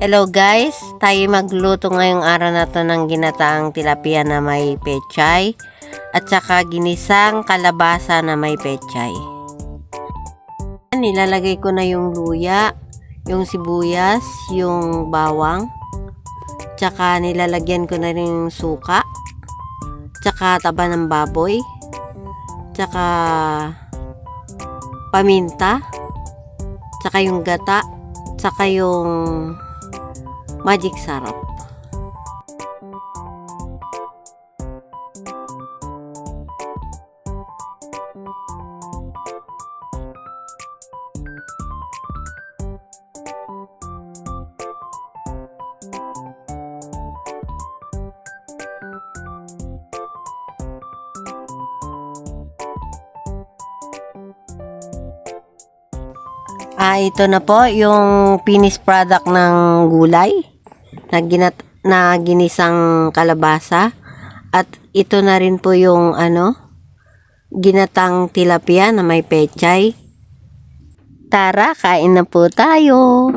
Hello guys, tayo magluto ngayong araw na to ng ginataang tilapia na may pechay at saka ginisang kalabasa na may pechay. Nilalagay ko na yung luya, yung sibuyas, yung bawang, tsaka nilalagyan ko na rin yung suka, tsaka taba ng baboy, tsaka paminta, tsaka yung gata, tsaka yung magic sarap. Ito na po yung finished product ng gulay na ginisang kalabasa. At ito na rin po yung ginatang tilapia na may pechay. Tara, kain na po tayo.